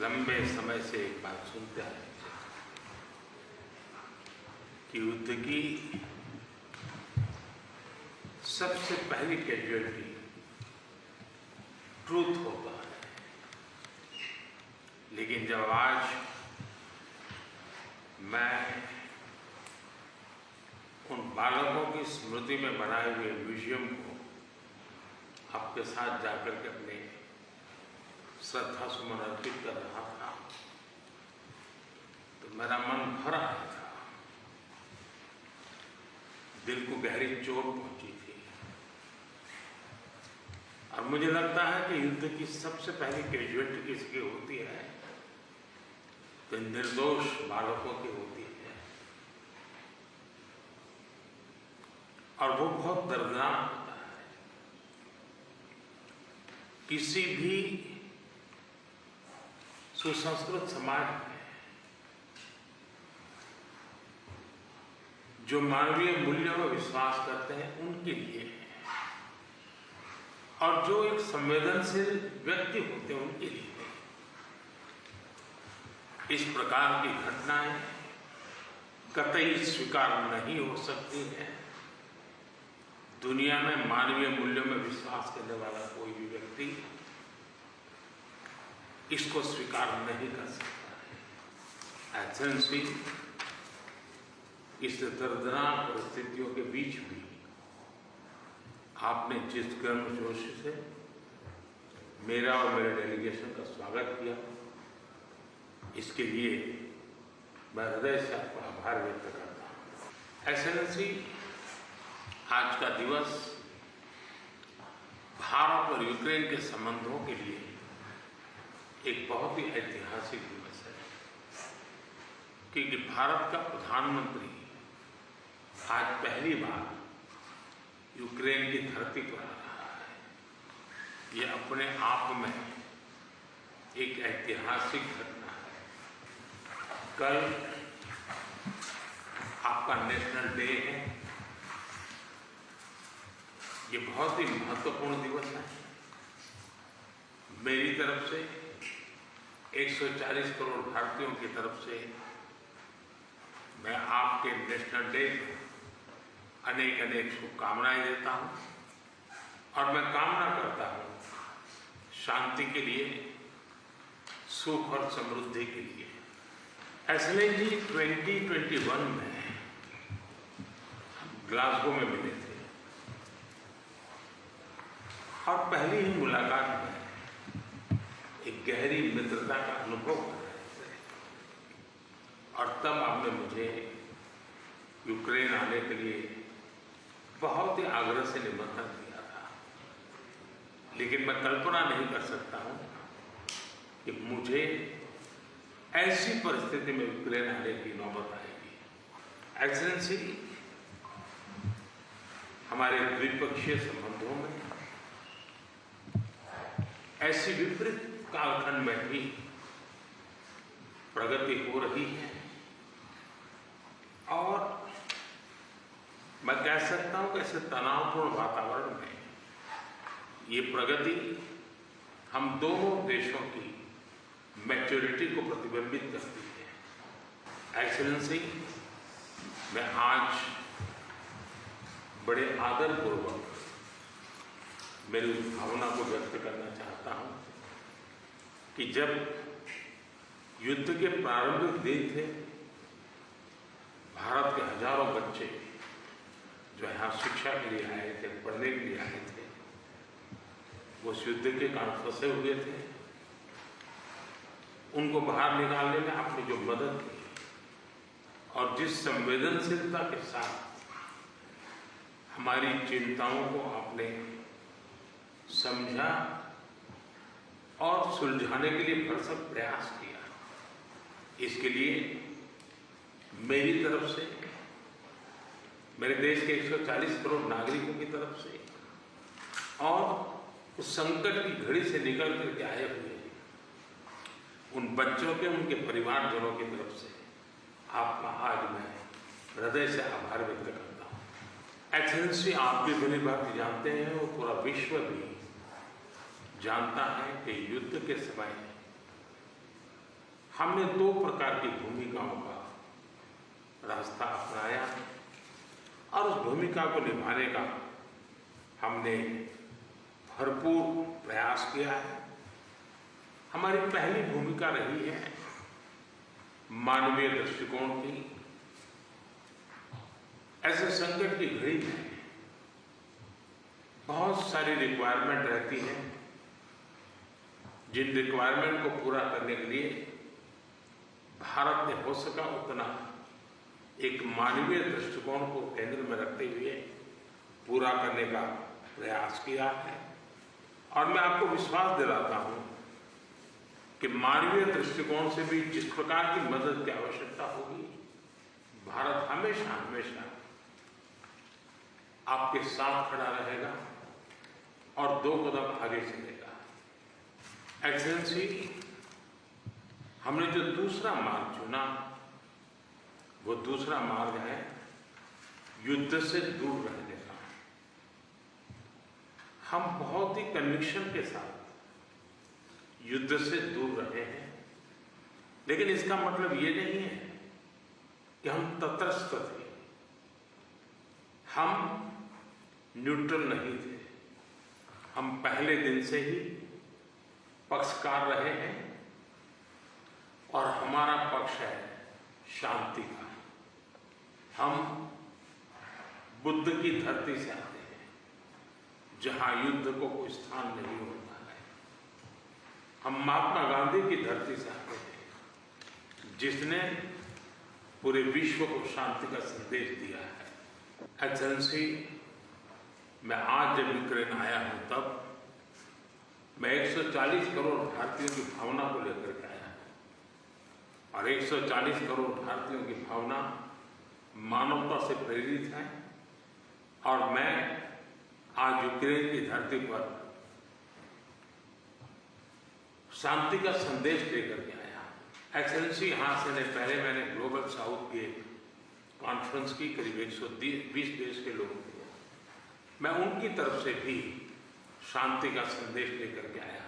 लंबे समय से एक बात सुनते आए कि युद्ध की सबसे पहली कैजुअलिटी ट्रूथ होता है, लेकिन जब आज मैं उन बालकों की स्मृति में बनाए हुए म्यूजियम को आपके साथ जाकर के अपने श्रद्धा सुमन अर्पित कर रहा था तो मेरा मन भर आया था, दिल को गहरी चोट पहुंची थी। और मुझे लगता है कि युद्ध की सबसे पहली कैजुअलिटी किसकी होती है तो निर्दोष बालकों की होती है, और वो बहुत दर्दनाक होता है। किसी भी सुसंस्कृत समाज में जो मानवीय मूल्यों में विश्वास करते हैं उनके लिए, और जो एक संवेदनशील व्यक्ति होते हैं उनके लिए इस प्रकार की घटनाएं कतई स्वीकार नहीं हो सकती हैं। दुनिया में मानवीय मूल्यों में विश्वास करने वाला कोई भी व्यक्ति इसको स्वीकार नहीं कर सकता है। एथेंस इस दर्दनाक परिस्थितियों के बीच भी आपने जिस गर्मजोशी से मेरा और मेरे डेलीगेशन का स्वागत किया, इसके लिए मैं हृदय से आपका आभार व्यक्त करता हूँ। एक्सेलेंसी, आज का दिवस भारत और यूक्रेन के संबंधों के लिए एक बहुत ही ऐतिहासिक दिवस है, क्योंकि भारत का प्रधानमंत्री आज पहली बार यूक्रेन की धरती पर आ रहा है। ये अपने आप में एक ऐतिहासिक घटना है। कल आपका नेशनल डे है, ये बहुत ही महत्वपूर्ण दिवस है। मेरी तरफ से 140 करोड़ भारतीयों की तरफ से मैं आपके नेशनल डे अनेक अनेक शुभकामनाएं देता हूं, और मैं कामना करता हूं शांति के लिए, सुख और समृद्धि के लिए। एक्सेलेंसी, 2021 में ग्लासगो में मिले थे और पहली ही मुलाकात में एक गहरी मित्रता का अनुभव कर रहे थे, और तब आपने मुझे यूक्रेन आने के लिए बहुत ही आग्रह से निमंत्रण दिया था। लेकिन मैं कल्पना नहीं कर सकता हूं कि मुझे ऐसी परिस्थिति में यूक्रेन आने की नौबत आएगी। एक्सेलेंसी, हमारे द्विपक्षीय संबंधों में ऐसी विपरीत कालखंड में भी प्रगति हो रही है, और मैं कह सकता हूं कि ऐसे तनावपूर्ण वातावरण में ये प्रगति हम दोनों देशों की मैच्योरिटी को प्रतिबिंबित करती है। एक्सेलेंसी, मैं आज बड़े आदरपूर्वक मेरी उस भावना को व्यक्त करना चाहता हूं कि जब युद्ध के प्रारंभिक दिन थे, भारत के हजारों बच्चे जो यहाँ शिक्षा के लिए आए थे, पढ़ने के लिए आए थे, वो उस युद्ध के कारण फंसे हुए थे। उनको बाहर निकालने में आपने जो मदद की और जिस संवेदनशीलता के साथ हमारी चिंताओं को आपने समझा और सुलझाने के लिए भरसक प्रयास किया, इसके लिए मेरी तरफ से, मेरे देश के 140 करोड़ नागरिकों की तरफ से और उस संकट की घड़ी से निकल करके आए हुए उन बच्चों के, उनके परिवारजनों की तरफ से आपका आज मैं हृदय से आभार व्यक्त करता हूँ। एक्सेलेंसी, आप भी भली बात जानते हैं और पूरा विश्व भी जानता है कि युद्ध के समय हमने 2 प्रकार की भूमिकाओं का रास्ता अपनाया और उस भूमिका को निभाने का हमने भरपूर प्रयास किया है। हमारी पहली भूमिका रही है मानवीय दृष्टिकोण की। ऐसे संकट की घड़ी में बहुत सारी रिक्वायरमेंट रहती है, जिन रिक्वायरमेंट को पूरा करने के लिए भारत ने हो सका उतना एक मानवीय दृष्टिकोण को केंद्र में रखते हुए पूरा करने का प्रयास किया है। और मैं आपको विश्वास दिलाता हूं कि मानवीय दृष्टिकोण से भी जिस प्रकार की मदद की आवश्यकता होगी, भारत हमेशा हमेशा आपके साथ खड़ा रहेगा और 2 कदम आगे चलेगा। एक्सेलेंसी, हमने जो दूसरा मार्ग चुना, वो दूसरा मार्ग है युद्ध से दूर रहने का। हम बहुत ही कन्विक्शन के साथ युद्ध से दूर रहे हैं, लेकिन इसका मतलब ये नहीं है कि हम तटस्थ थे, हम न्यूट्रल नहीं थे। हम पहले दिन से ही पक्षकार रहे हैं और हमारा पक्ष है शांति का। हम बुद्ध की धरती से आते हैं, जहां युद्ध को कोई स्थान नहीं होता है। हम महात्मा गांधी की धरती से आते हैं, जिसने पूरे विश्व को शांति का संदेश दिया है। एक्सेलेंसी, मैं आज जब यूक्रेन आया हूं, तब मैं 140 करोड़ भारतीयों की भावना को लेकर के आया हूं। और 140 करोड़ भारतीयों की भावना मानवता से प्रेरित है। और मैं आज यूक्रेन की धरती पर शांति का संदेश लेकर के आया। एक्सेलेंसी, यहां से पहले मैंने ग्लोबल साउथ की एक कॉन्फ्रेंस की, करीब 120 देश के लोग थे। मैं उनकी तरफ से भी शांति का संदेश लेकर के आया।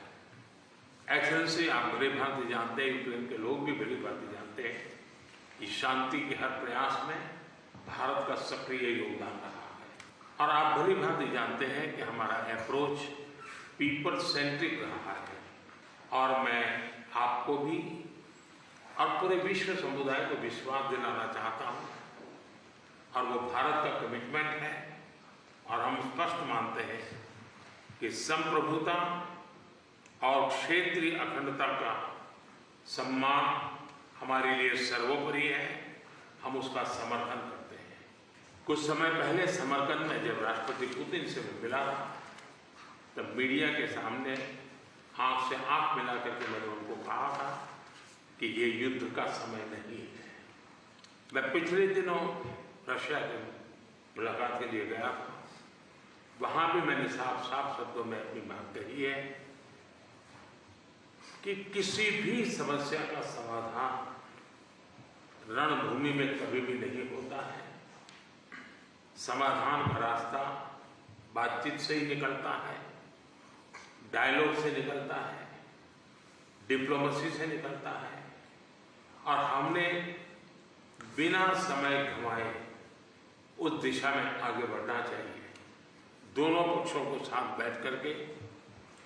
एक्सेलेंसी, आप भली भांति जानते हैं, यूक्रेन के लोग भी भली भांति जानते हैं कि शांति के हर प्रयास में भारत का सक्रिय योगदान रहा है। और आप भली भांति जानते हैं कि हमारा अप्रोच पीपल सेंट्रिक रहा है। और मैं आपको भी और पूरे विश्व समुदाय को विश्वास दिलाना चाहता हूं, और वो भारत का कमिटमेंट है। और हम स्पष्ट मानते हैं कि संप्रभुता और क्षेत्रीय अखंडता का सम्मान हमारे लिए सर्वोपरि है। हम उसका समर्थन करते हैं। कुछ समय पहले समरकंद में जब राष्ट्रपति पुतिन से मैं मिला था, तब मीडिया के सामने आंख से आंख मिला करके मैंने उनको कहा था कि ये युद्ध का समय नहीं है। मैं पिछले दिनों रशिया के मुलाकात के लिए गया था। वहां भी मैंने साफ साफ शब्दों में अपनी बात कही है कि किसी भी समस्या का समाधान रणभूमि में कभी भी नहीं होता है। समाधान का रास्ता बातचीत से ही निकलता है, डायलॉग से निकलता है, डिप्लोमेसी से निकलता है। और हमने बिना समय गंवाए उस दिशा में आगे बढ़ना चाहिए। दोनों पक्षों को साथ बैठ करके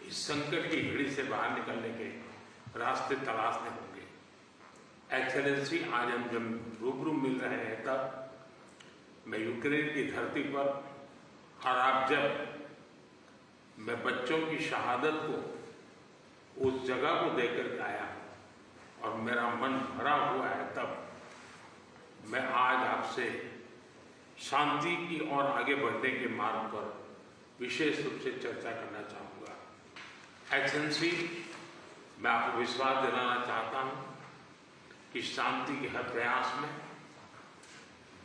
इस संकट की घड़ी से बाहर निकलने के रास्ते तलाशने होंगे। एक्सेलेंसी, आज हम जब रूबरू मिल रहे हैं, तब मैं यूक्रेन की धरती पर, और आप जब मैं बच्चों की शहादत को, उस जगह को देख कर आया और मेरा मन भरा हुआ है, तब मैं आज आपसे शांति की ओर आगे बढ़ने के मार्ग पर विशेष रूप से चर्चा करना चाहूँगा। एक्सेलेंसी, मैं आपको विश्वास दिलाना चाहता हूँ कि शांति के हर प्रयास में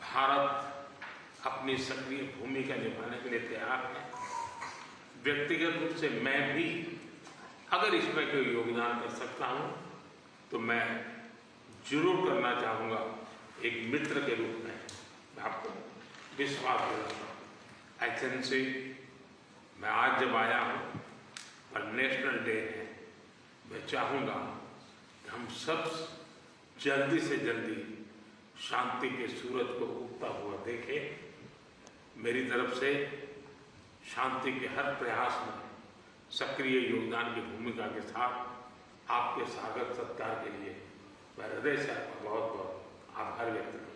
भारत अपनी सक्रिय भूमिका निभाने के लिए तैयार है। व्यक्तिगत रूप से मैं भी अगर इसमें कोई योगदान कर सकता हूँ, तो मैं जरूर करना चाहूँगा। एक मित्र के रूप में मैं आपको विश्वास दिलाता हूँ। एक्सेलेंसी, मैं आज जब आया हूँ और नेशनल डे है, मैं चाहूँगा कि हम सब जल्दी से जल्दी शांति के सूरज को उगता हुआ देखे। मेरी तरफ से शांति के हर प्रयास में सक्रिय योगदान की भूमिका के साथ आपके स्वागत सत्कार के लिए मैं हृदय से आपका बहुत बहुत आभार व्यक्त करता हूं।